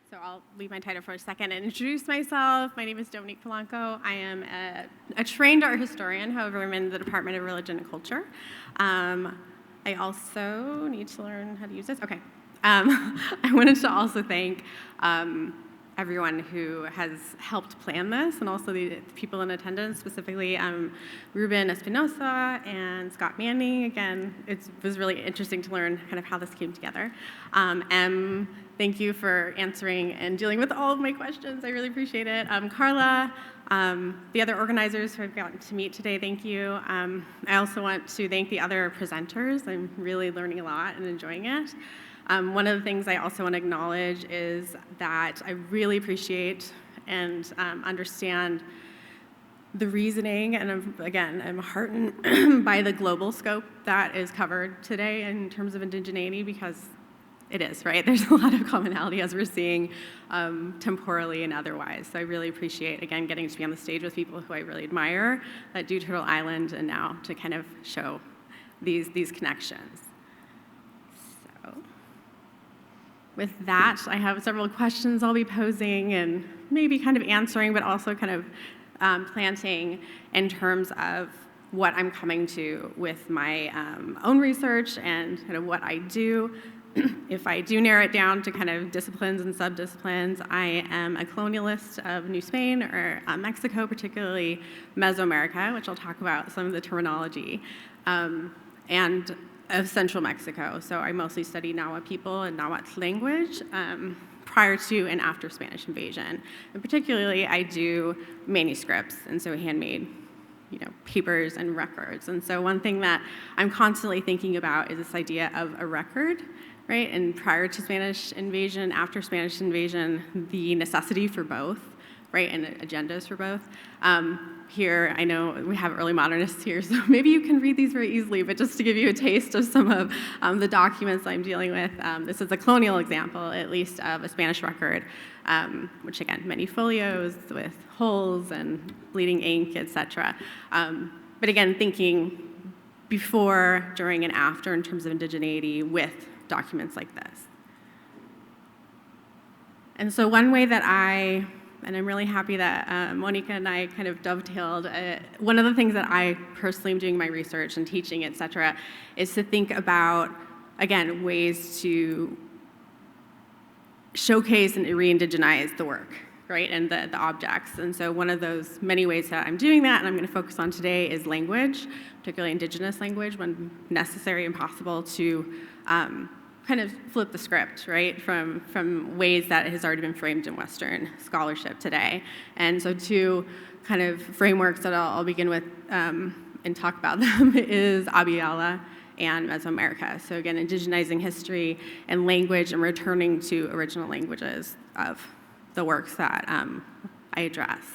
So I'll leave my title for a second and introduce myself. My name is Dominique Polanco. I am a trained art historian, however, I'm in the Department of Religion and Culture. I also need to learn how to use this. Okay. I wanted to also thank everyone who has helped plan this, and also the people in attendance, specifically Ruben Espinosa and Scott Manning. Again, it was really interesting to learn kind of how this came together. Thank you for answering and dealing with all of my questions. I really appreciate it. Carla, the other organizers who I've gotten to meet today, thank you. I also want to thank the other presenters. I'm really learning a lot and enjoying it. One of the things I also want to acknowledge is that I really appreciate and understand the reasoning, and I'm heartened by the global scope that is covered today in terms of indigeneity, because it is, right? There's a lot of commonality as we're seeing temporally and otherwise. So I really appreciate, again, getting to be on the stage with people who I really admire at Do Turtle Island, and now to kind of show these connections. With that, I have several questions I'll be posing and maybe kind of answering, but also kind of planting in terms of what I'm coming to with my own research and kind of what I do. If I do narrow it down to kind of disciplines and subdisciplines, I am a colonialist of New Spain, or Mexico, particularly Mesoamerica, which I'll talk about some of the terminology, and of central Mexico. So I mostly study Nahuatl people and Nahuatl language prior to and after Spanish invasion. And particularly, I do manuscripts, and so handmade, papers and records. And so one thing that I'm constantly thinking about is this idea of a record, right? And prior to Spanish invasion, after Spanish invasion, the necessity for both, right? And agendas for both. Here, I know we have early modernists here, so maybe you can read these very easily, but just to give you a taste of some of the documents I'm dealing with, this is a colonial example, at least, of a Spanish record, which again, many folios with holes and bleeding ink, etc. But again, thinking before, during, and after in terms of indigeneity with documents like this. And so one way that and I'm really happy that Monica and I kind of dovetailed. One of the things that I personally am doing in my research and teaching, et cetera, is to think about, again, ways to showcase and re-indigenize the work, right, and the objects. And so one of those many ways that I'm doing that, and I'm going to focus on today, is language, particularly indigenous language, when necessary and possible, to kind of flip the script, right, from ways that it has already been framed in Western scholarship today. And so two kind of frameworks that I'll begin with and talk about them is Abya Yala and Mesoamerica. So again, indigenizing history and language and returning to original languages of the works that I address.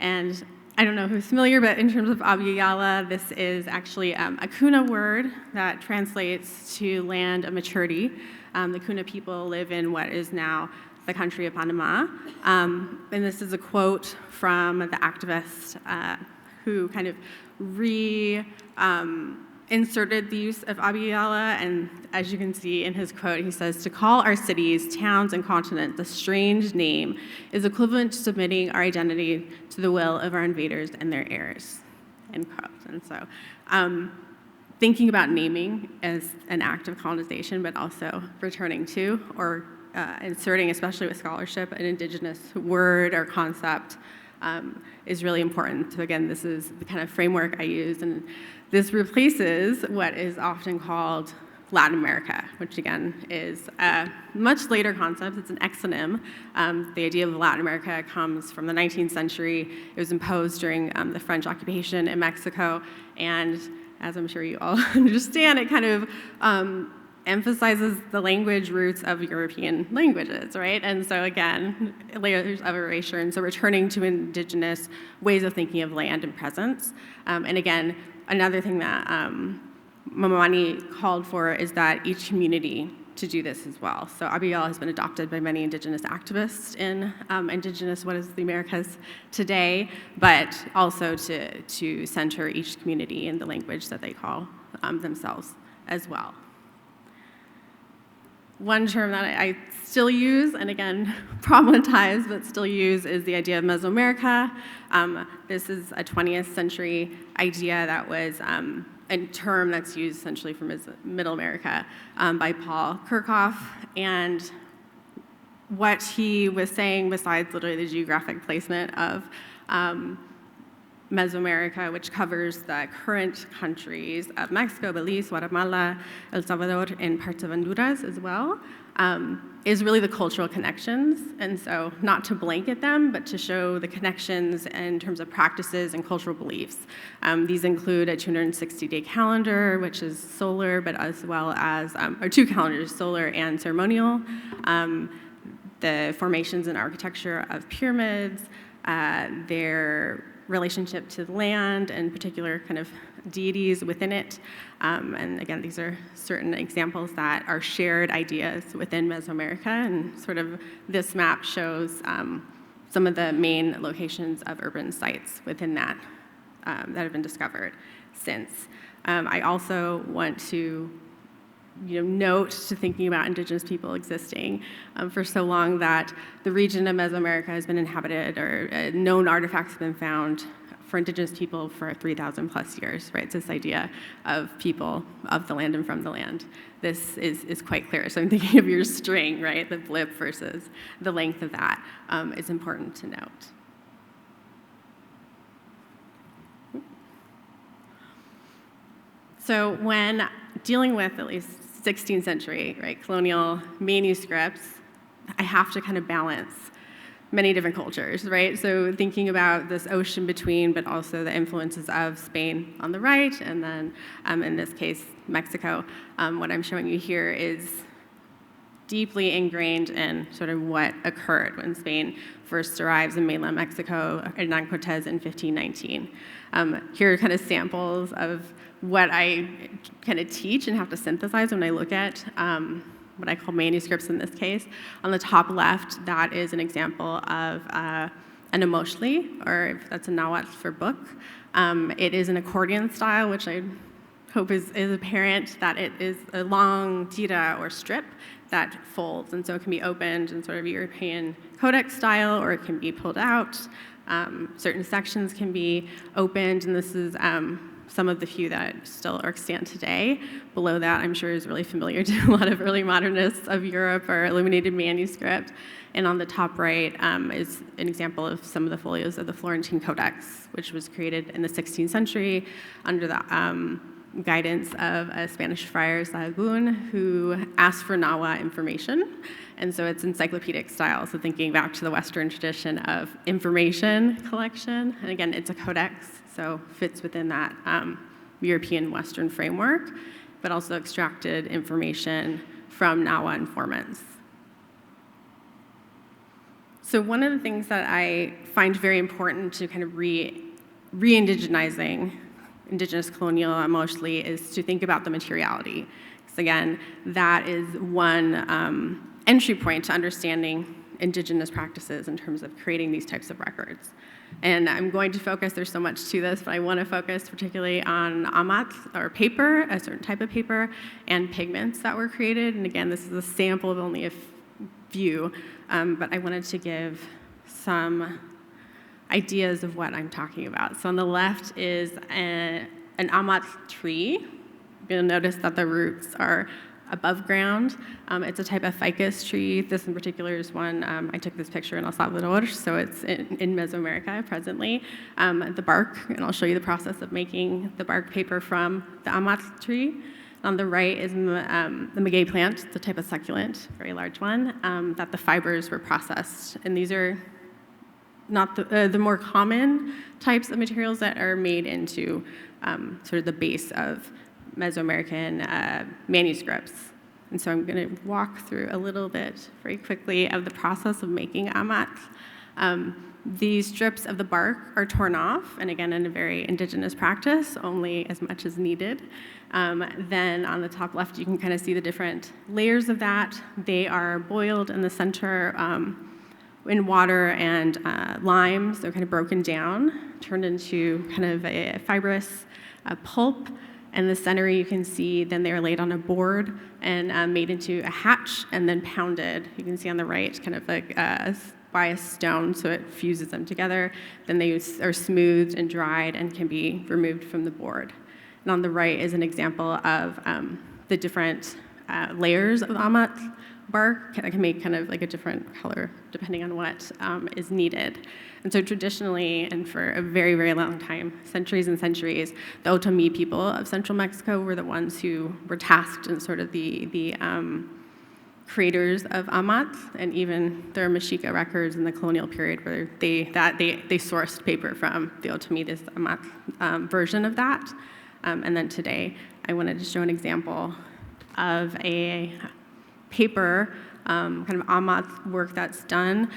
And I don't know who's familiar, but in terms of Abya Yala, this is actually a Kuna word that translates to land of maturity. The Kuna people live in what is now the country of Panama. And this is a quote from the activist who kind of inserted the use of Abya Yala, and as you can see in his quote, he says, "To call our cities, towns, and continent the strange name is equivalent to submitting our identity to the will of our invaders and their heirs," end quote. And so thinking about naming as an act of colonization, but also returning to or inserting, especially with scholarship, an indigenous word or concept is really important. So again, this is the kind of framework I use, and this replaces what is often called Latin America, which again is a much later concept. It's an exonym. The idea of Latin America comes from the 19th century. It was imposed during the French occupation in Mexico, and as I'm sure you all understand, it kind of emphasizes the language roots of European languages, right? And so again, layers of erasure, and so returning to indigenous ways of thinking of land and presence. And again, another thing that Mamani called for is that each community to do this as well. So Abya Yala has been adopted by many indigenous activists in indigenous, what is the Americas today, but also to center each community in the language that they call themselves as well. One term that I still use, and again, problematized, but still use, is the idea of Mesoamerica. This is a 20th century idea that was a term that's used essentially from Middle America by Paul Kirchhoff. And what he was saying, besides literally the geographic placement of Mesoamerica, which covers the current countries of Mexico, Belize, Guatemala, El Salvador, and parts of Honduras as well, is really the cultural connections. And so not to blanket them, but to show the connections in terms of practices and cultural beliefs. These include a 260-day calendar, which is solar, but as well as, or two calendars, solar and ceremonial, the formations and architecture of pyramids, their relationship to the land and particular kind of deities within it. And again, these are certain examples that are shared ideas within Mesoamerica, and sort of this map shows some of the main locations of urban sites within that that have been discovered since. I also want to note to thinking about Indigenous people existing for so long that the region of Mesoamerica has been inhabited, or known artifacts have been found for Indigenous people for 3,000 plus years, right? It's this idea of people of the land and from the land. This is quite clear. So I'm thinking of your string, right? The blip versus the length of that is important to note. So when dealing with at least 16th century, right, colonial manuscripts, I have to kind of balance many different cultures, right? So thinking about this ocean between, but also the influences of Spain on the right, and then in this case, Mexico. What I'm showing you here is deeply ingrained in sort of what occurred when Spain first arrives in mainland Mexico, Hernán Cortés in 1519. Here are kind of samples of what I kind of teach and have to synthesize when I look at what I call manuscripts in this case. On the top left, that is an example of an emoshli, or that's a Nahuatl for book. It is an accordion style, which I hope is apparent, that it is a long tira or strip that folds, and so it can be opened in sort of European codex style, or it can be pulled out. Certain sections can be opened, and this is some of the few that still are extant today. Below that, I'm sure, is really familiar to a lot of early modernists of Europe, or illuminated manuscript. And on the top right is an example of some of the folios of the Florentine Codex, which was created in the 16th century under the guidance of a Spanish friar, Sahagún, who asked for Nahua information. And so it's encyclopedic style, so thinking back to the Western tradition of information collection. And again, it's a codex, so fits within that European Western framework, but also extracted information from Nahua informants. So one of the things that I find very important to kind of re-indigenizing Indigenous colonial mostly is to think about the materiality. Because again, that is one entry point to understanding Indigenous practices in terms of creating these types of records. And I'm going to focus, there's so much to this, but I want to focus particularly on amat, or paper, a certain type of paper, and pigments that were created. And again, this is a sample of only a few, but I wanted to give some ideas of what I'm talking about. So on the left is an amat tree. You'll notice that the roots are above ground. It's a type of ficus tree. This in particular is one, I took this picture in El Salvador, so it's in Mesoamerica presently. The bark, and I'll show you the process of making the bark paper from the amat tree. On the right is the maguey plant. It's a type of succulent, very large one, that the fibers were processed. And these are not the more common types of materials that are made into sort of the base of Mesoamerican manuscripts. And so I'm going to walk through a little bit very quickly of the process of making amat. These strips of the bark are torn off, and again, in a very indigenous practice, only as much as needed. Then on the top left, you can kind of see the different layers of that. They are boiled in the center in water and lime, so kind of broken down, turned into kind of a fibrous pulp, In the center, you can see then they are laid on a board and made into a hatch and then pounded. You can see on the right, kind of like by a stone, so it fuses them together. Then they are smoothed and dried and can be removed from the board. And on the right is an example of the different layers of amat bark that can make kind of like a different color depending on what is needed. And so traditionally, and for a very, very long time, centuries and centuries, the Otomi people of central Mexico were the ones who were tasked in sort of the creators of amat, and even there are Mexica records in the colonial period where they sourced paper from the Otomi, this amat version of that. And then today, I wanted to show an example of a paper, kind of amat work that's done.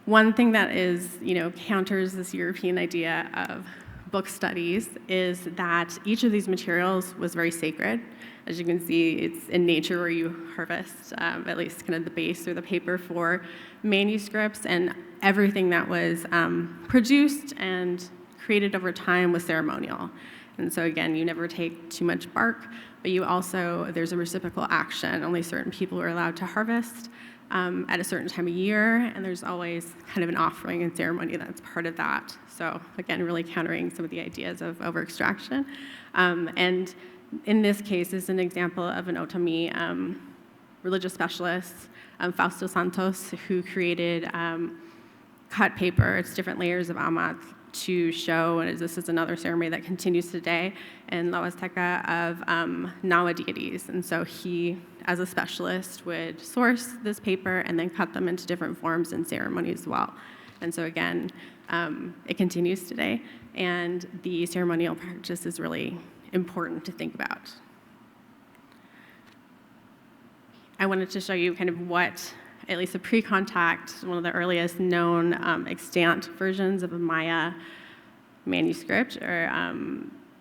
One thing that is, counters this European idea of book studies is that each of these materials was very sacred. As you can see, it's in nature where you harvest, at least kind of the base or the paper for manuscripts, and everything that was produced and created over time was ceremonial. And so again, you never take too much bark, but there's a reciprocal action. Only certain people are allowed to harvest at a certain time of year, and there's always kind of an offering and ceremony that's part of that. So again, really countering some of the ideas of over-extraction. And in this case is an example of an Otomi religious specialist, Fausto Santos, who created cut paper. It's different layers of amat to show, and this is another ceremony that continues today in La Huasteca, of Nawa deities. And so he, as a specialist, would source this paper and then cut them into different forms and ceremonies as well. And so again, it continues today, and the ceremonial practice is really important to think about. I wanted to show you kind of what, at least a pre-contact, one of the earliest known extant versions of a Maya manuscript or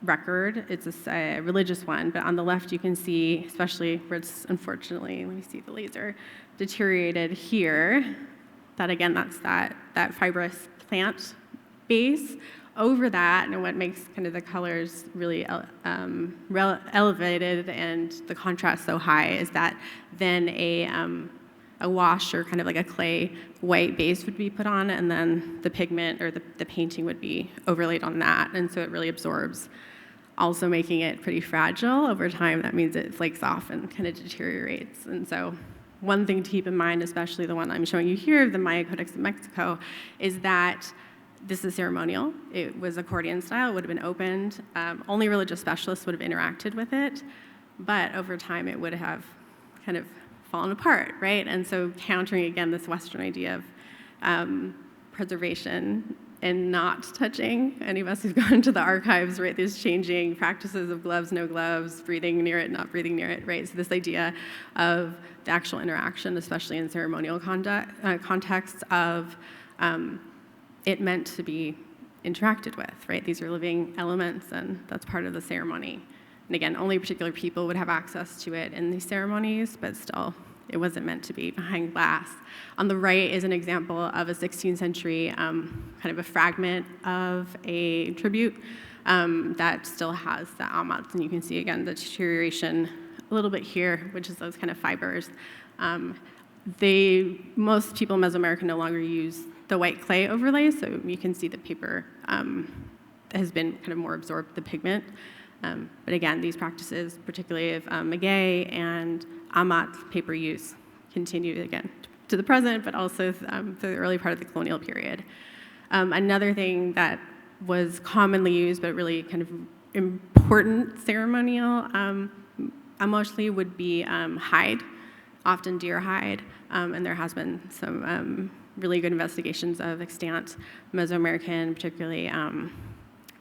record. It's a religious one, but on the left you can see, especially where it's unfortunately, let me see the laser, deteriorated here, that again, that's that fibrous plant base. Over that, and what makes kind of the colors really elevated and the contrast so high is that then a wash or kind of like a clay white base would be put on, and then the pigment or the painting would be overlaid on that, and so it really absorbs, also making it pretty fragile over time. That means it flakes off and kind of deteriorates. And so one thing to keep in mind, especially the one I'm showing you here, the Maya Codex of Mexico, is that this is ceremonial. It was accordion style. It would have been opened. Only religious specialists would have interacted with it. But over time, it would have kind of fallen apart, right? And so countering, again, this Western idea of preservation and not touching. Any of us who've gone to the archives, right? There's changing practices of gloves, no gloves, breathing near it, not breathing near it, right? So this idea of the actual interaction, especially in ceremonial contexts of it meant to be interacted with, right? These are living elements, and that's part of the ceremony. And again, only particular people would have access to it in these ceremonies, but still, it wasn't meant to be behind glass. On the right is an example of a 16th century kind of a fragment of a tribute that still has the amats, and you can see, again, the deterioration a little bit here, which is those kind of fibers. Most people in Mesoamerica no longer use the white clay overlay, so you can see the paper has been kind of more absorbed, the pigment. But again, these practices, particularly of maguey and amat paper use, continue again to the present, but also through the early part of the colonial period. Another thing that was commonly used, but really kind of important ceremonial, mostly would be hide, often deer hide, and there has been some really good investigations of extant Mesoamerican, particularly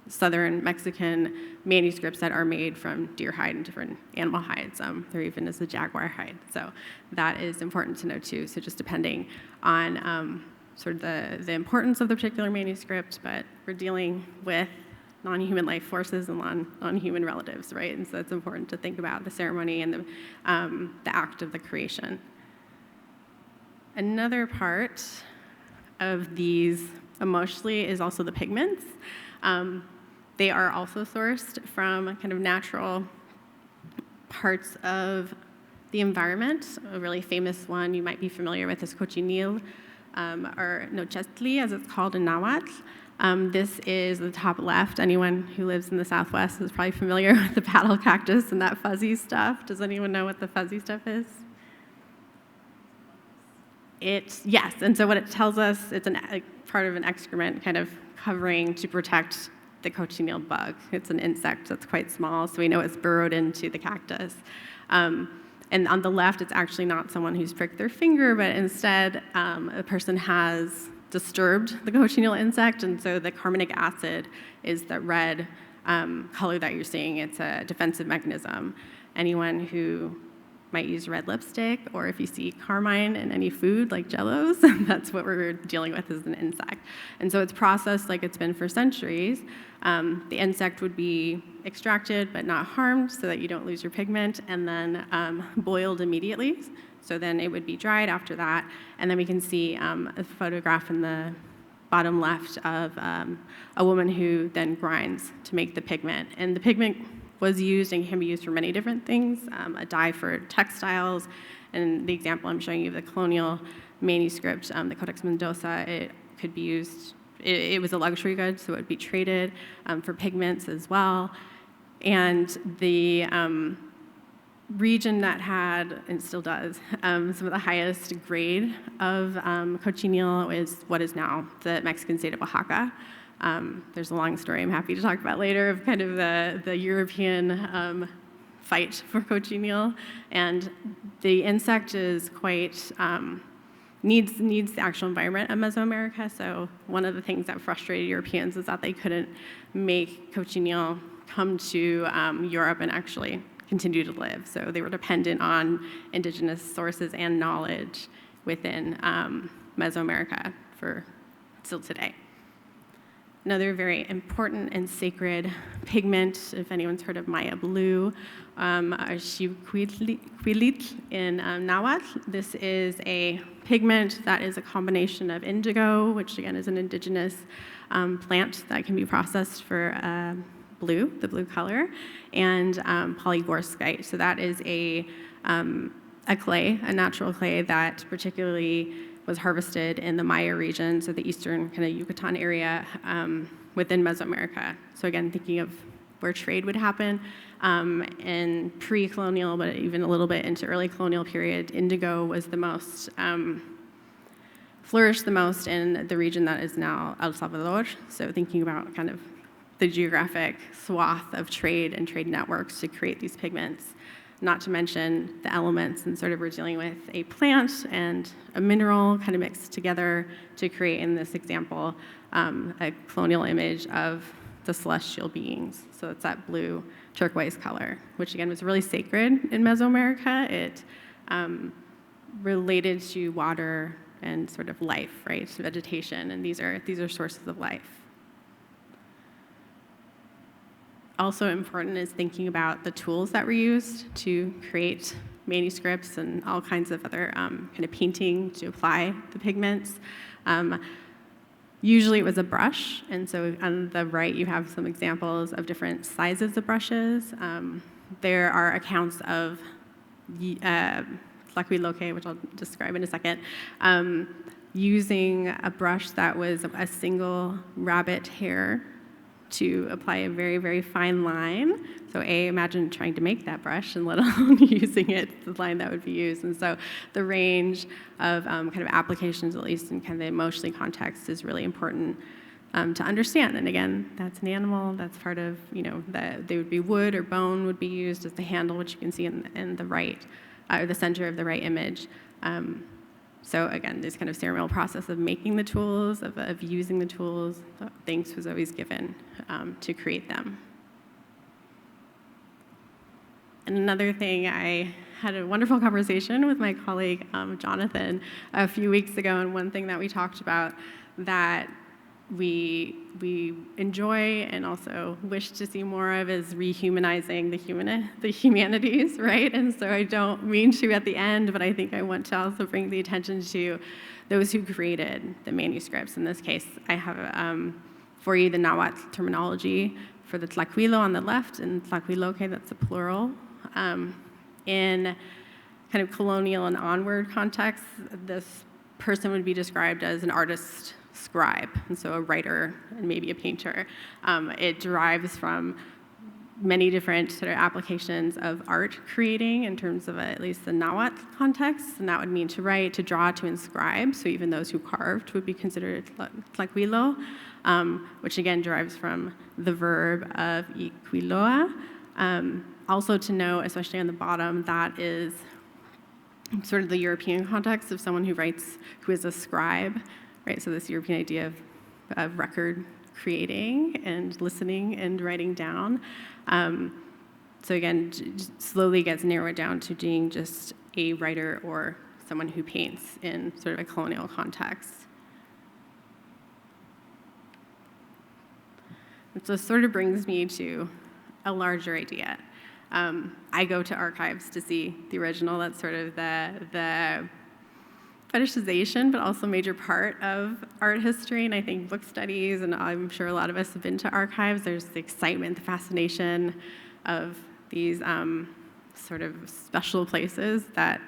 southern Mexican manuscripts that are made from deer hide and different animal hides. There even is the jaguar hide. So that is important to know too. So just depending on sort of the importance of the particular manuscript, but we're dealing with non-human life forces and non-human relatives, right? And so it's important to think about the ceremony and the act of the creation. Another part of these emotionally is also the pigments. They are also sourced from kind of natural parts of the environment. A really famous one you might be familiar with is Colonial, or Nochestli, as it's called in Nahuatl. This is the top left. Anyone who lives in the Southwest is probably familiar with the paddle cactus and that fuzzy stuff. Does anyone know what the fuzzy stuff is? Yes, and so what it tells us, it's a part of an excrement kind of covering to protect the cochineal bug. It's an insect that's quite small, so we know it's burrowed into the cactus. And on the left, it's actually not someone who's pricked their finger, but instead a person has disturbed the cochineal insect, and so the carbonic acid is the red color that you're seeing. It's a defensive mechanism. Anyone who might use red lipstick, or if you see carmine in any food like Jell-O's, that's what we're dealing with as an insect. And so it's processed like it's been for centuries. The insect would be extracted but not harmed so that you don't lose your pigment, and then boiled immediately. So then it would be dried after that, and then we can see a photograph in the bottom left of a woman who then grinds to make the pigment. And the pigment was used and can be used for many different things, a dye for textiles, and the example I'm showing you of the Colonial manuscript, the Codex Mendoza, it could be used, it was a luxury good, so it would be traded for pigments as well. And the region that had, and still does, some of the highest grade of cochineal is what is now the Mexican state of Oaxaca. There's a long story I'm happy to talk about later of kind of the European fight for cochineal, and the insect is quite needs the actual environment of Mesoamerica. So one of the things that frustrated Europeans is that they couldn't make cochineal come to Europe and actually continue to live. So they were dependent on indigenous sources and knowledge within Mesoamerica for still today. Another very important and sacred pigment, if anyone's heard of Maya blue, Xiuhquilit in Nahuatl. This is a pigment that is a combination of indigo, which again is an indigenous plant that can be processed for blue, the blue color, and polygorskite. So that is a clay, a natural clay that particularly was harvested in the Maya region, so the eastern kind of Yucatan area within Mesoamerica. So again, thinking of where trade would happen in pre-colonial, but even a little bit into early colonial period, indigo was the most, flourished the most in the region that is now El Salvador. So thinking about kind of the geographic swath of trade and trade networks to create these pigments. Not to mention the elements, and sort of we're dealing with a plant and a mineral kind of mixed together to create, in this example, a colonial image of the celestial beings. So it's that blue turquoise color, which again was really sacred in Mesoamerica. It related to water and sort of life, right? So vegetation, and these are sources of life. Also important is thinking about the tools that were used to create manuscripts and all kinds of other kind of painting to apply the pigments. Usually it was a brush, and so on the right you have some examples of different sizes of brushes. There are accounts of Tlaquiloque, which I'll describe in a second, using a brush that was a single rabbit hair to apply a very, very fine line. So imagine trying to make that brush and let alone using it, the line that would be used. And so the range of kind of applications, at least in kind of the emotionally context, is really important to understand. And again, that's an animal, that's part of, they would be wood or bone would be used as the handle, which you can see in the right, or the center of the right image. So again, this kind of ceremonial process of making the tools, of using the tools, thanks was always given to create them. And another thing, I had a wonderful conversation with my colleague, Jonathan, a few weeks ago, and one thing that we talked about that we enjoy and also wish to see more of is rehumanizing the humanities, right? And so I don't mean to at the end, but I think I want to also bring the attention to those who created the manuscripts. In this case, I have for you the Nahuatl terminology for the Tlaquilo on the left and Tlaquiloque, that's the plural. In kind of colonial and onward context, this person would be described as an artist scribe, and so a writer and maybe a painter. It derives from many different sort of applications of art creating in terms of at least the Nahuatl context, and that would mean to write, to draw, to inscribe, so even those who carved would be considered Tlaquilo, which again derives from the verb of iquiloa. Also to note, especially on the bottom, that is sort of the European context of someone who writes, who is a scribe, right? So this European idea of record creating and listening and writing down. So again, slowly gets narrowed down to being just a writer or someone who paints in sort of a colonial context. And so this sort of brings me to a larger idea. I go to archives to see the original. That's sort of the fetishization, but also a major part of art history, and I think book studies, and I'm sure a lot of us have been to archives. There's the excitement, the fascination of these sort of special places that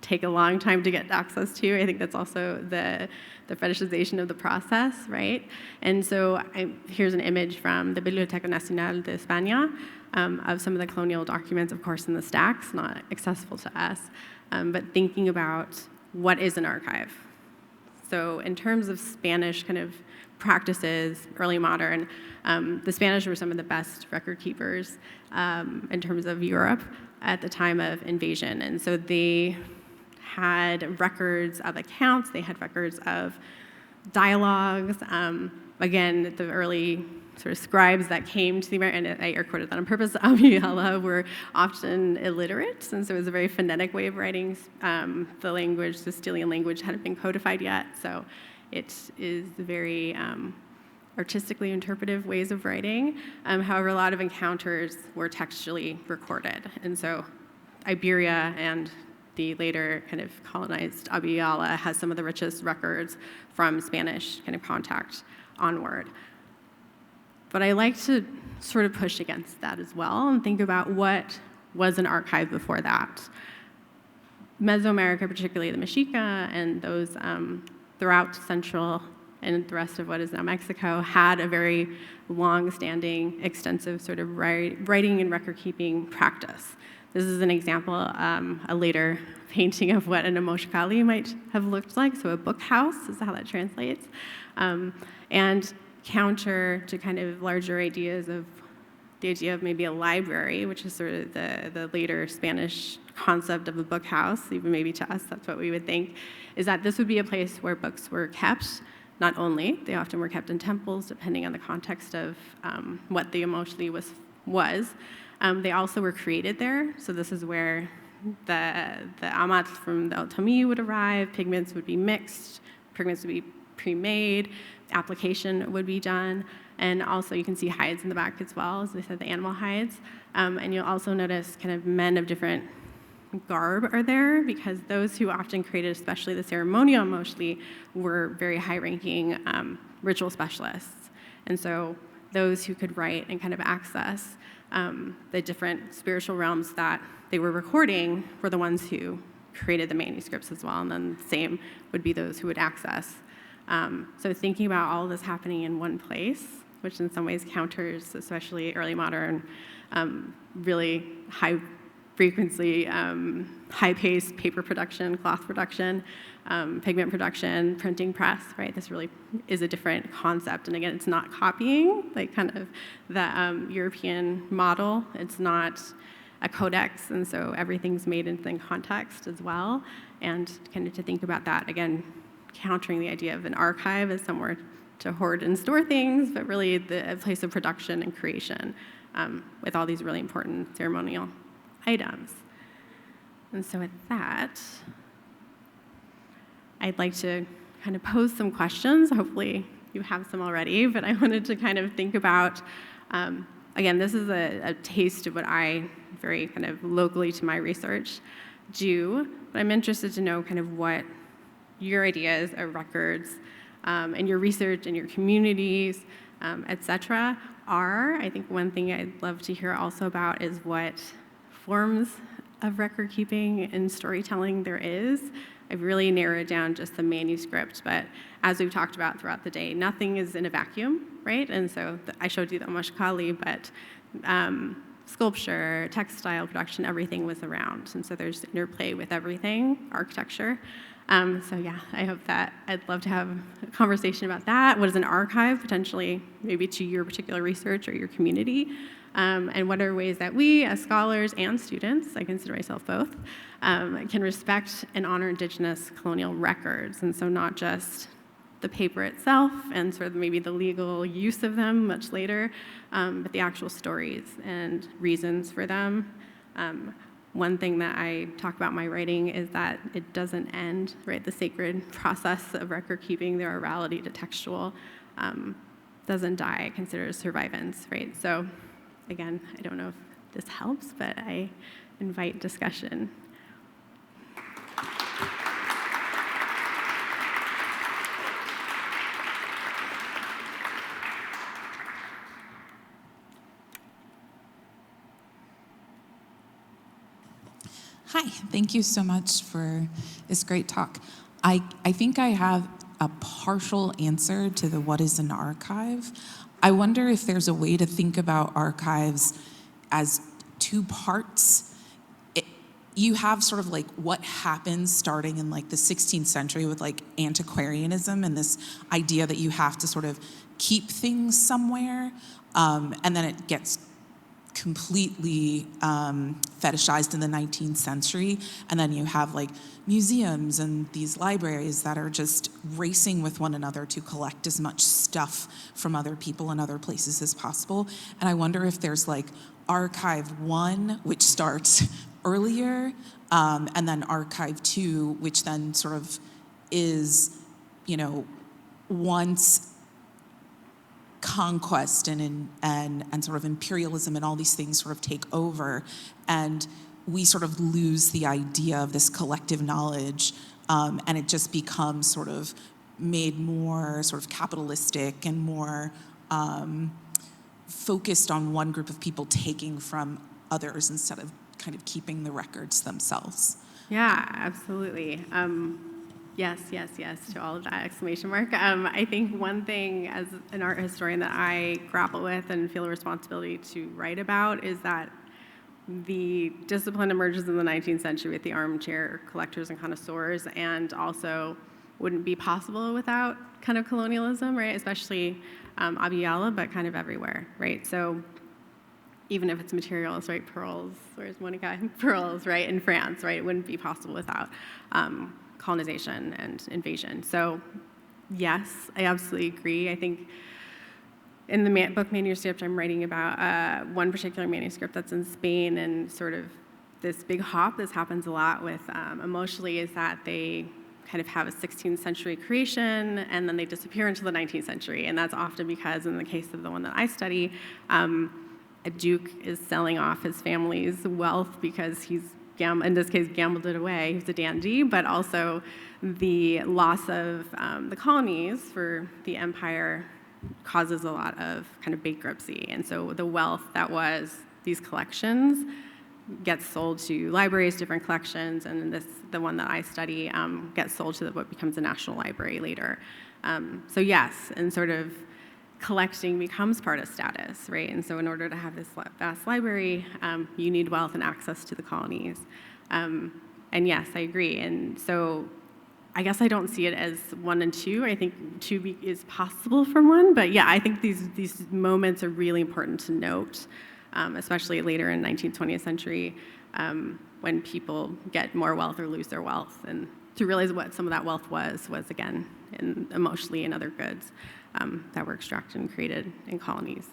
take a long time to get access to. I think that's also the fetishization of the process, right? And so here's an image from the Biblioteca Nacional de España of some of the colonial documents, of course, in the stacks, not accessible to us, but thinking about what is an archive. So in terms of Spanish kind of practices, early modern, the Spanish were some of the best record keepers in terms of Europe at the time of invasion. And so they had records of accounts, they had records of dialogues. Again, the early sort of scribes that came to the American, and I recorded that on purpose, Abya Yala, were often illiterate, and so it was a very phonetic way of writing. The language, the Castilian language, hadn't been codified yet, so it is very artistically interpretive ways of writing. However, a lot of encounters were textually recorded, and so Iberia and the later kind of colonized Abya Yala has some of the richest records from Spanish kind of contact onward. But I like to sort of push against that as well and think about what was an archive before that. Mesoamerica, particularly the Mexica and those throughout Central and the rest of what is now Mexico, had a very long-standing, extensive sort of writing and record-keeping practice. This is an example, a later painting of what an emoshkali might have looked like, so a book house is how that translates. And counter to kind of larger ideas of the idea of maybe a library, which is sort of the later Spanish concept of a book house, even maybe to us, that's what we would think, is that this would be a place where books were kept. Not only, they often were kept in temples, depending on the context of what the emotionally was. They also were created there, so this is where the amat from the Otomi would arrive, pigments would be mixed, pigments would be pre-made, application would be done, and also you can see hides in the back as well, as I said, the animal hides. And you'll also notice kind of men of different garb are there, because those who often created, especially the ceremonial mostly, were very high-ranking ritual specialists. And so those who could write and kind of access the different spiritual realms that they were recording were the ones who created the manuscripts as well, and then the same would be those who would access. So thinking about all of this happening in one place, which in some ways counters, especially early modern, really high frequency, high-paced paper production, cloth production, pigment production, printing press, right? This really is a different concept. And again, it's not copying, like kind of the European model. It's not a codex, and so everything's made in context as well. And kind of to think about that, again, countering the idea of an archive as somewhere to hoard and store things, but really a place of production and creation with all these really important ceremonial items. And so with that, I'd like to kind of pose some questions. Hopefully you have some already, but I wanted to kind of think about, again, this is a taste of what I, very kind of locally to my research, do, but I'm interested to know kind of what your ideas of records and your research and your communities etc. are. I think one thing I'd love to hear also about is what forms of record keeping and storytelling there is. I've really narrowed down just the manuscript, but as we've talked about throughout the day, nothing is in a vacuum, right? And so I showed you the Omoshkali, but sculpture, textile production, everything was around. And so there's interplay with everything, architecture. So yeah, I hope that I'd love to have a conversation about that. What is an archive, potentially maybe to your particular research or your community? And what are ways that we, as scholars and students, I consider myself both, can respect and honor Indigenous colonial records. And so not just the paper itself and sort of maybe the legal use of them much later, but the actual stories and reasons for them. One thing that I talk about in my writing is that it doesn't end, right? The sacred process of record keeping, their orality to textual, doesn't die. I consider it survivance, right? So again, I don't know if this helps, but I invite discussion. Hi, thank you so much for this great talk. I think I have a partial answer to the what is an archive. I wonder if there's a way to think about archives as two parts. You have sort of like what happens starting in like the 16th century with like antiquarianism and this idea that you have to sort of keep things somewhere, and then it gets completely fetishized in the 19th century. And then you have like museums and these libraries that are just racing with one another to collect as much stuff from other people and other places as possible. And I wonder if there's like Archive 1, which starts earlier, and then Archive 2, which then sort of is, you know, once conquest and sort of imperialism and all these things sort of take over, and we sort of lose the idea of this collective knowledge, and it just becomes sort of made more sort of capitalistic and more focused on one group of people taking from others instead of kind of keeping the records themselves. Yeah, absolutely. Yes to all of that, exclamation mark. I think one thing as an art historian that I grapple with and feel a responsibility to write about is that the discipline emerges in the 19th century with the armchair collectors and connoisseurs, and also wouldn't be possible without kind of colonialism, right? Especially Abya Yala, but kind of everywhere, right? So even if it's materials, right? Pearls, where's Monica? Pearls, right? In France, right? It wouldn't be possible without colonization and invasion. So yes, I absolutely agree. I think in the book manuscript I'm writing about one particular manuscript that's in Spain, and sort of this big hop, this happens a lot with emotionally, is that they kind of have a 16th century creation and then they disappear into the 19th century. And that's often because in the case of the one that I study, a duke is selling off his family's wealth because he's, in this case, gambled it away. He's a dandy, but also the loss of the colonies for the empire causes a lot of kind of bankruptcy. And so the wealth that was these collections gets sold to libraries, different collections, and the one that I study gets sold to what becomes a national library later. So yes, and sort of collecting becomes part of status, right? And so in order to have this vast library, you need wealth and access to the colonies. And yes, I agree. And so I guess I don't see it as 1 and 2. I think 2 is possible for 1, but yeah, I think these moments are really important to note, especially later in 19th, 20th century, when people get more wealth or lose their wealth, and to realize what some of that wealth was again, emotionally and other goods that were extracted and created in colonies.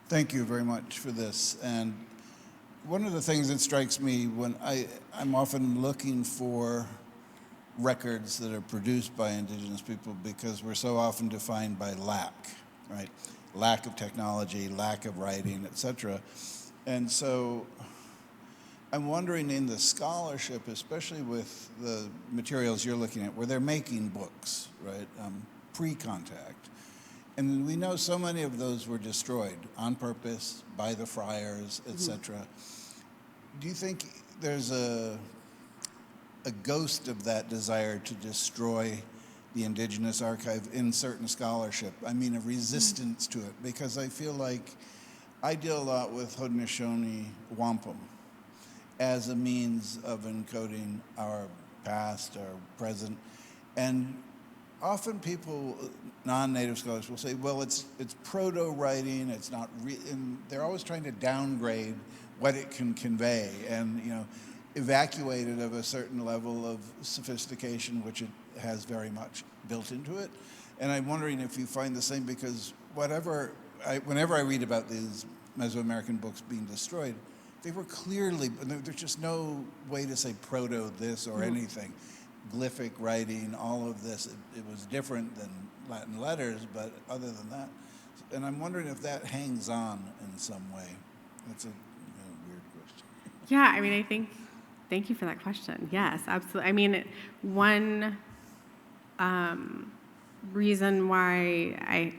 Thank you very much for this. And one of the things that strikes me when I'm often looking for records that are produced by Indigenous people, because we're so often defined by lack, right? Lack of technology, lack of writing, et cetera. And so I'm wondering in the scholarship, especially with the materials you're looking at, where they're making books, right, pre-contact. And we know so many of those were destroyed on purpose by the friars, etc. Do you think there's a ghost of that desire to destroy the Indigenous archive in certain scholarship? I mean, a resistance to it, because I feel like I deal a lot with Haudenosaunee wampum as a means of encoding our past, our present, and often people, non-native scholars, will say, well, it's proto-writing, it's not, and they're always trying to downgrade what it can convey, and evacuate it of a certain level of sophistication, which it has very much built into it. And I'm wondering if you find the same, because whenever I read about these Mesoamerican books being destroyed, they were clearly, there's just no way to say proto this or anything. Glyphic writing, all of this, it was different than Latin letters, but other than that. And I'm wondering if that hangs on in some way. That's a weird question. Yeah, I mean, thank you for that question. Yes, absolutely. I mean, one reason why I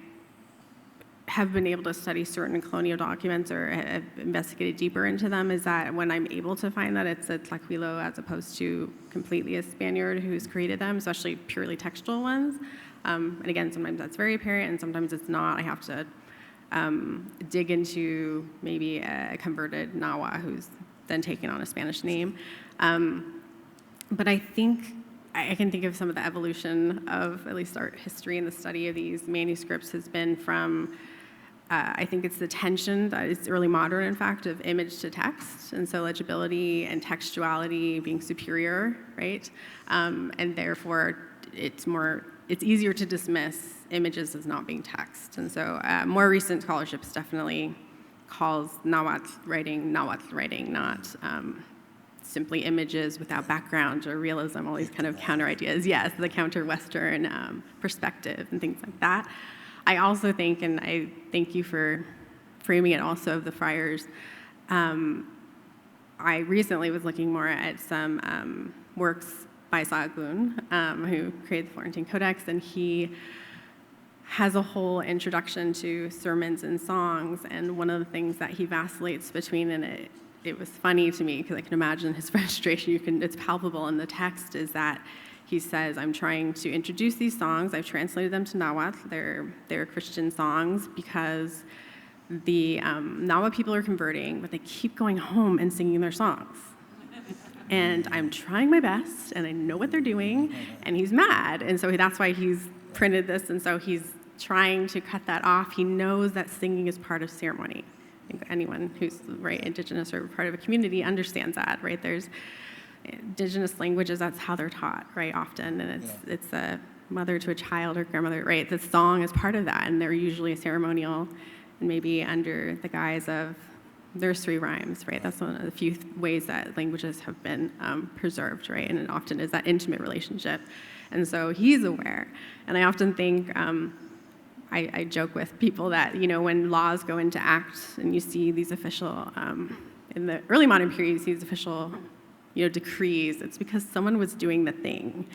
have been able to study certain colonial documents or have investigated deeper into them is that when I'm able to find that it's a Tlaquilo as opposed to completely a Spaniard who's created them, especially purely textual ones. And again, sometimes that's very apparent and sometimes it's not. I have to dig into maybe a converted Nahua who's then taken on a Spanish name. But I think I can think of some of the evolution of at least art history and the study of these manuscripts has been from I think it's the tension that is early modern, in fact, of image to text, and so legibility and textuality being superior, right? And therefore, it's easier to dismiss images as not being text. And so more recent scholarship definitely calls Nahuatl writing, not simply images without background or realism, all these kind of counter ideas. Yes, the counter-Western perspective and things like that. I also think, and I thank you for framing it also of the friars, I recently was looking more at some works by Sahagún, who created the Florentine Codex, and he has a whole introduction to sermons and songs, and one of the things that he vacillates between, and it was funny to me because I can imagine his frustration, it's palpable in the text, is that he says, I'm trying to introduce these songs. I've translated them to Nahuatl. They're Christian songs because the Nahua people are converting, but they keep going home and singing their songs. And I'm trying my best, and I know what they're doing, and he's mad. And so that's why he's printed this, and so he's trying to cut that off. He knows that singing is part of ceremony. I think anyone who's Indigenous or part of a community understands that, right? There's Indigenous languages, that's how they're taught, right, often, and it's a mother to a child or grandmother, right? The song is part of that, and they're usually a ceremonial, and maybe under the guise of nursery rhymes, right? That's one of the few ways that languages have been preserved, right? And it often is that intimate relationship, and so he's aware. And I often think, I joke with people that, when laws go into act, and you see these official, in the early modern period, you see these official decrees, it's because someone was doing the thing,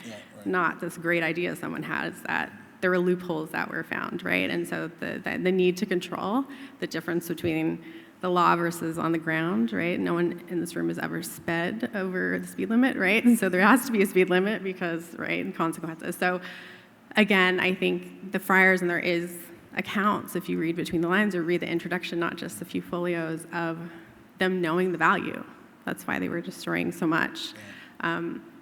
not this great idea someone has that there were loopholes that were found, right? And so the need to control the difference between the law versus on the ground, right? No one in this room has ever sped over the speed limit, right? And so there has to be a speed limit because, right, and consequences. So again, I think the friars, and there is accounts, if you read between the lines or read the introduction, not just a few folios, of them knowing the value. That's why they were destroying so much,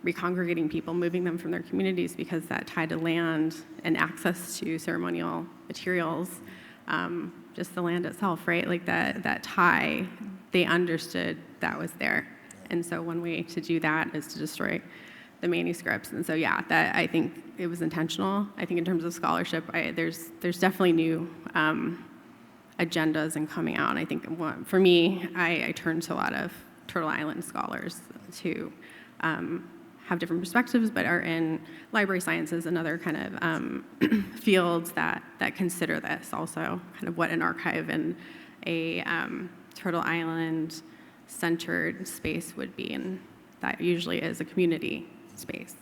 recongregating people, moving them from their communities, because that tied to land and access to ceremonial materials, just the land itself, right? Like that tie, they understood that was there. And so one way to do that is to destroy the manuscripts. And so, yeah, that I think it was intentional. I think in terms of scholarship, there's definitely new agendas and coming out. And I think for me, I turn to a lot of Turtle Island scholars who have different perspectives, but are in library sciences and other kind of fields that consider this also, kind of what an archive and a Turtle Island centered space would be, and that usually is a community space.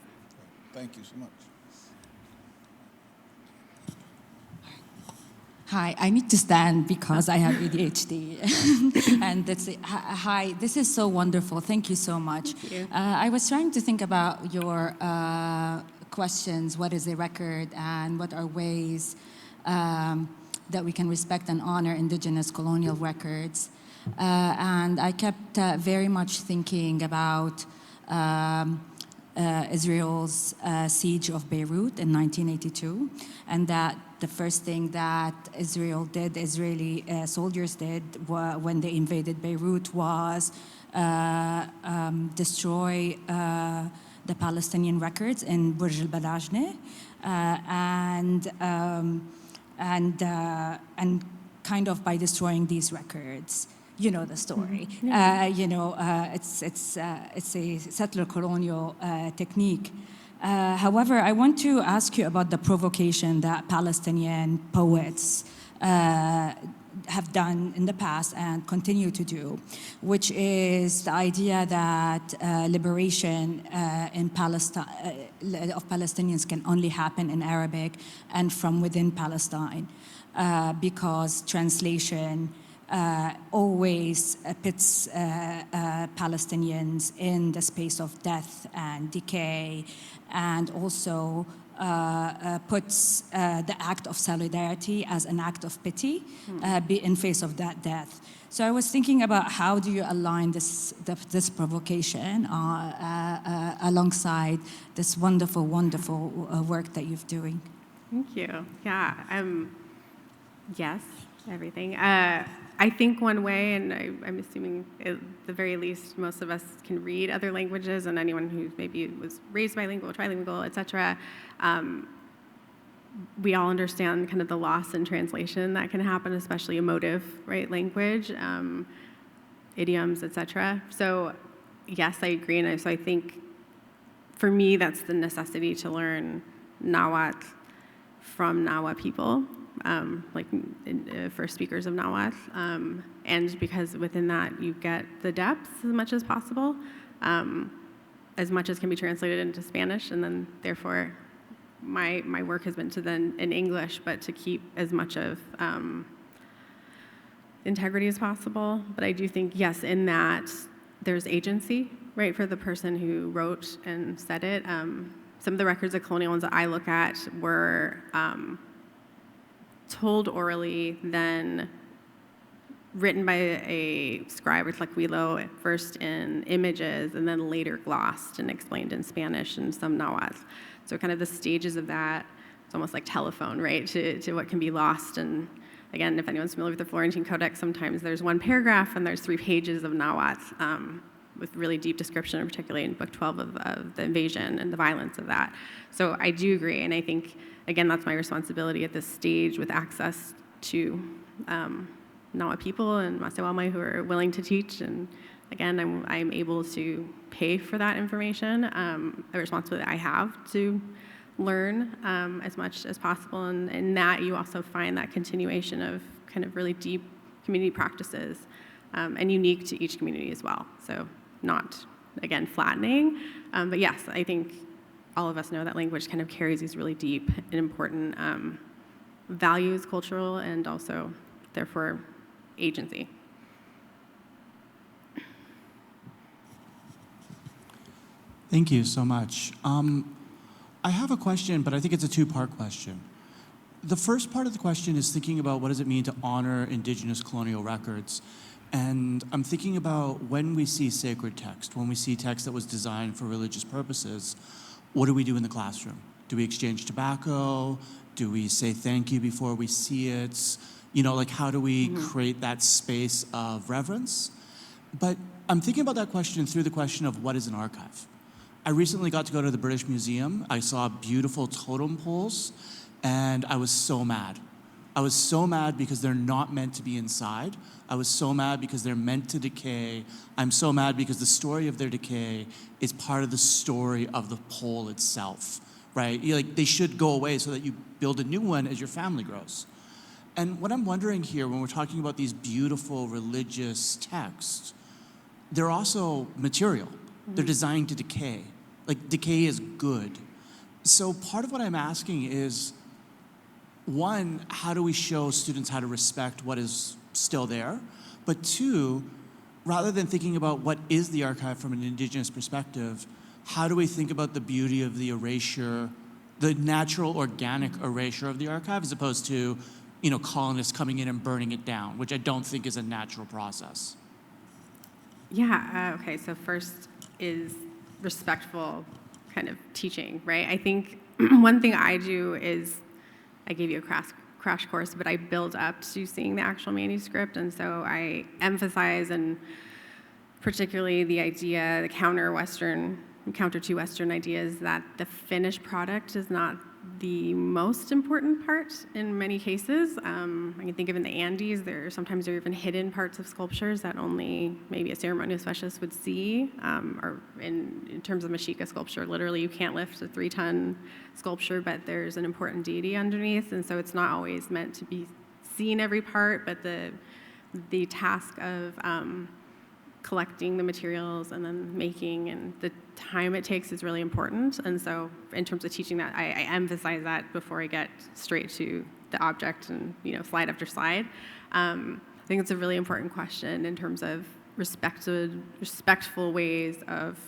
Thank you so much. Hi, I need to stand because I have ADHD. And that's it. Hi, this is so wonderful. Thank you so much. Thank you. I was trying to think about your questions. What is a record, and what are ways that we can respect and honor indigenous colonial records? And I kept very much thinking about Israel's siege of Beirut in 1982, and that the first thing that Israeli soldiers did when they invaded Beirut was destroy the Palestinian records in Burj al-Balajne, and kind of by destroying these records. You know the story. It's a settler colonial technique. However, I want to ask you about the provocation that Palestinian poets have done in the past and continue to do, which is the idea that liberation in Palestine of Palestinians can only happen in Arabic and from within Palestine, because translation always pits Palestinians in the space of death and decay, and also puts the act of solidarity as an act of pity in face of that death. So I was thinking about how do you align this provocation alongside this wonderful, wonderful work that you're doing. Thank you. Yeah. Yes, everything. I think one way, and I'm assuming at the very least most of us can read other languages, and anyone who maybe was raised bilingual, trilingual, et cetera, we all understand kind of the loss in translation that can happen, especially emotive, right, language, idioms, et cetera. So yes, I agree, and so I think for me that's the necessity to learn Nahuatl from Nahuatl people. For speakers of Nahuatl, and because within that you get the depth as much as possible, as much as can be translated into Spanish, and then therefore my work has been to then in English, but to keep as much of integrity as possible. But I do think, yes, in that there's agency, right, for the person who wrote and said it. Some of the records of colonial ones that I look at were told orally, then written by a scribe or tlaquilo, at first in images, and then later glossed and explained in Spanish and some Nahuatl. So kind of the stages of that, it's almost like telephone, right, to what can be lost. And again, if anyone's familiar with the Florentine Codex, sometimes there's one paragraph and there's 3 pages of Nahuatl with really deep description, particularly in Book 12 of the invasion and the violence of that. So I do agree, and I think, again, that's my responsibility at this stage with access to Nahuatl people and Mesoamerican who are willing to teach. And again, I'm able to pay for that information, a responsibility I have to learn as much as possible. And in that, you also find that continuation of kind of really deep community practices and unique to each community as well. So not, again, flattening, but yes, I think all of us know that language kind of carries these really deep and important values, cultural, and also, therefore, agency. Thank you so much. I have a question, but I think it's a 2-part question. The first part of the question is thinking about what does it mean to honor indigenous colonial records. And I'm thinking about when we see sacred text, when we see text that was designed for religious purposes, what do we do in the classroom? Do we exchange tobacco? Do we say thank you before we see it? You know, like how do we create that space of reverence? But I'm thinking about that question through the question of what is an archive? I recently got to go to the British Museum. I saw beautiful totem poles, and I was so mad. I was so mad because they're not meant to be inside. I was so mad because they're meant to decay. I'm so mad because the story of their decay is part of the story of the pole itself, right? They should go away so that you build a new one as your family grows. And what I'm wondering here when we're talking about these beautiful religious texts, they're also material. They're designed to decay. Like, decay is good. So part of what I'm asking is, one, how do we show students how to respect what is still there? But two, rather than thinking about what is the archive from an Indigenous perspective, how do we think about the beauty of the erasure, the natural, organic erasure of the archive, as opposed to, colonists coming in and burning it down, which I don't think is a natural process. Yeah, okay, so first is respectful kind of teaching, right? I think one thing I do is, I gave you a crash course, but I build up to seeing the actual manuscript, and so I emphasize, and particularly the idea, the counter to Western ideas, that the finished product is not the most important part in many cases. I can think of in the Andes, sometimes there are even hidden parts of sculptures that only maybe a ceremonial specialist would see, or in terms of Mexica sculpture, literally you can't lift a 3-ton sculpture, but there's an important deity underneath, and so it's not always meant to be seen every part, but the task of collecting the materials and then making, and the time it takes is really important. And so in terms of teaching that, I emphasize that before I get straight to the object and slide after slide. I think it's a really important question in terms of respectful ways of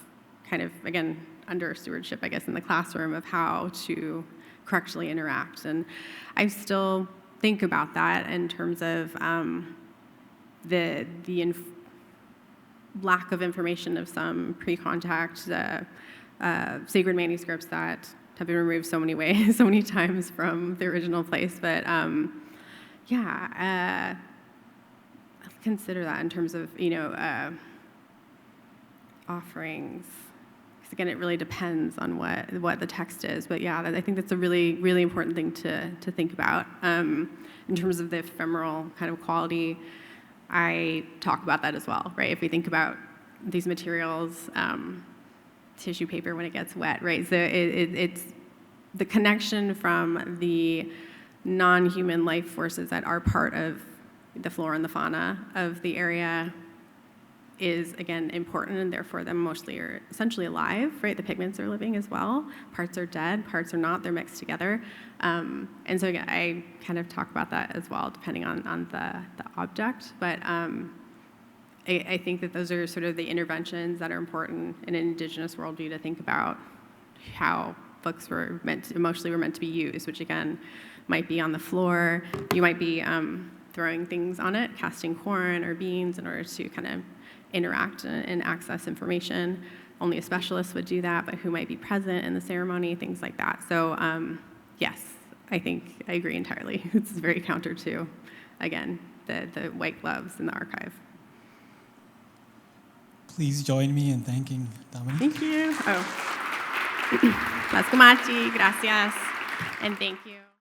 kind of, again, under stewardship, I guess, in the classroom, of how to correctly interact. And I still think about that in terms of the lack of information of some pre-contact sacred manuscripts that have been removed so many ways, so many times from the original place. But I'll consider that in terms of offerings. Because again, it really depends on what the text is. But yeah, I think that's a really, really important thing to think about in terms of the ephemeral kind of quality. I talk about that as well, right? If we think about these materials, tissue paper when it gets wet, right? So it's the connection from the non-human life forces that are part of the flora and the fauna of the area is, again, important, and therefore them mostly are essentially alive, right? The pigments are living as well. Parts are dead, parts are not, they're mixed together. And so again, I kind of talk about that as well, depending on the object. But I think that those are sort of the interventions that are important in an Indigenous worldview, to think about how books were emotionally meant to be used, which again, might be on the floor. You might be throwing things on it, casting corn or beans in order to kind of interact and access information. Only a specialist would do that, but who might be present in the ceremony, things like that. So yes, I think I agree entirely. It's very counter to, again, the white gloves in the archive. Please join me in thanking Dominique. Thank you. Las Kumachi, gracias, and thank you.